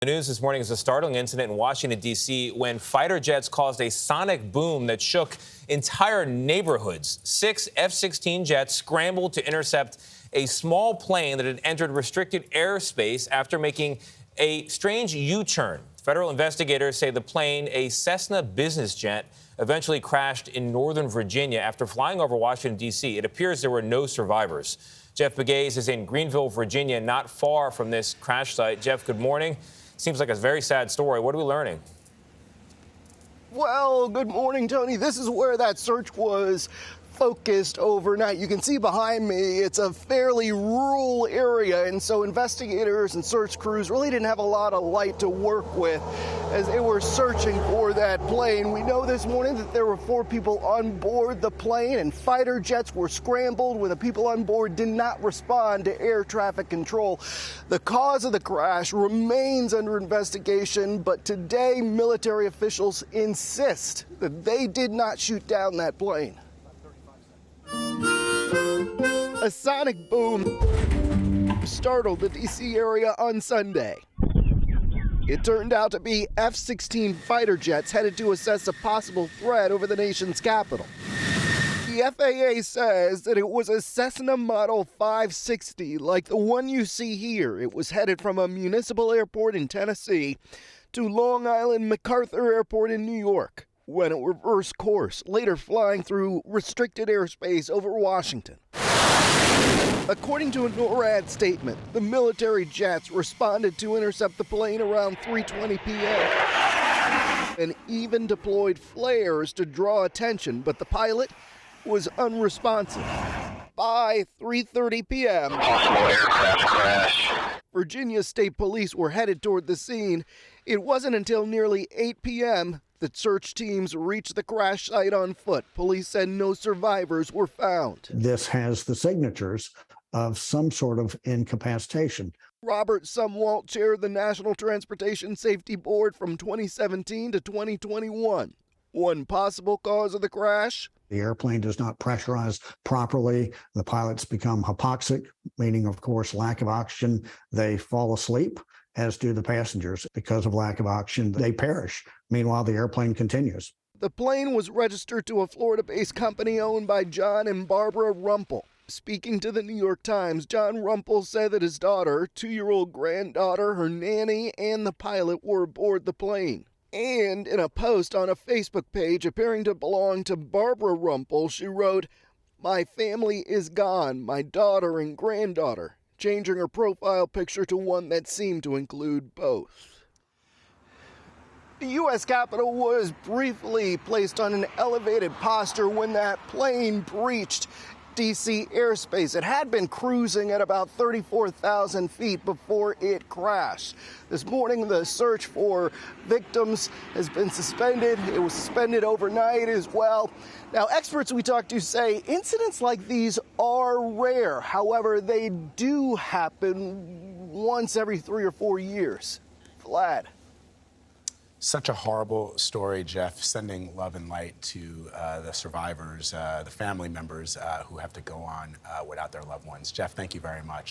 The news this morning is a startling incident in Washington, D.C., when fighter jets caused a sonic boom that shook entire neighborhoods. 6 F-16 jets scrambled to intercept a small plane that had entered restricted airspace after making a strange U-turn. Federal investigators say the plane, a Cessna business jet, eventually crashed in northern Virginia after flying over Washington, D.C. It appears there were no survivors. Jeff Pegues is in Greenville, Virginia, not far from this crash site. Jeff, good morning. Seems like a very sad story. What are we learning? Well, good morning, Tony. This is where that search was focused overnight. You can see behind me, it's a fairly rural area, and so investigators and search crews really didn't have a lot of light to work with as they were searching for that plane. We know this morning that there were 4 people on board the plane, and fighter jets were scrambled when the people on board did not respond to air traffic control. The cause of the crash remains under investigation, but today military officials insist that they did not shoot down that plane. A sonic boom startled the D.C. area on Sunday. It turned out to be F-16 fighter jets headed to assess a possible threat over the nation's capital. The FAA says that it was a Cessna Model 560, like the one you see here. It was headed from a municipal airport in Tennessee to Long Island MacArthur Airport in New York, when it reversed course, later flying through restricted airspace over Washington. According to a NORAD statement, the military jets responded to intercept the plane around 3:20 p.m. and even deployed flares to draw attention, but the pilot was unresponsive. By 3:30 p.m., possible aircraft crash. Virginia State Police were headed toward the scene. It wasn't until nearly 8 p.m. that search teams reached the crash site on foot. Police said no survivors were found. This has the signatures of some sort of incapacitation. Robert Sumwalt chaired the National Transportation Safety Board from 2017 to 2021. One possible cause of the crash? The airplane does not pressurize properly. The pilots become hypoxic, meaning, of course, lack of oxygen. They fall asleep, as do the passengers. Because of lack of oxygen, they perish. Meanwhile, the airplane continues. The plane was registered to a Florida-based company owned by John and Barbara Rumpel. Speaking to the New York Times, John Rumpel said that his daughter, 2-year-old granddaughter, her nanny, and the pilot were aboard the plane. And in a post on a Facebook page appearing to belong to Barbara Rumpel, she wrote, "My family is gone, my daughter and granddaughter," changing her profile picture to one that seemed to include both. The U.S. Capitol was briefly placed on an elevated posture when that plane breached D.C. airspace. It had been cruising at about 34,000 feet before it crashed. This morning, the search for victims has been suspended. It was suspended overnight as well. Now, experts we talked to say incidents like these are rare. However, they do happen once every 3 or 4 years. Vlad. Such a horrible story, Jeff. Sending love and light to the survivors, the family members who have to go on without their loved ones. Jeff, thank you very much.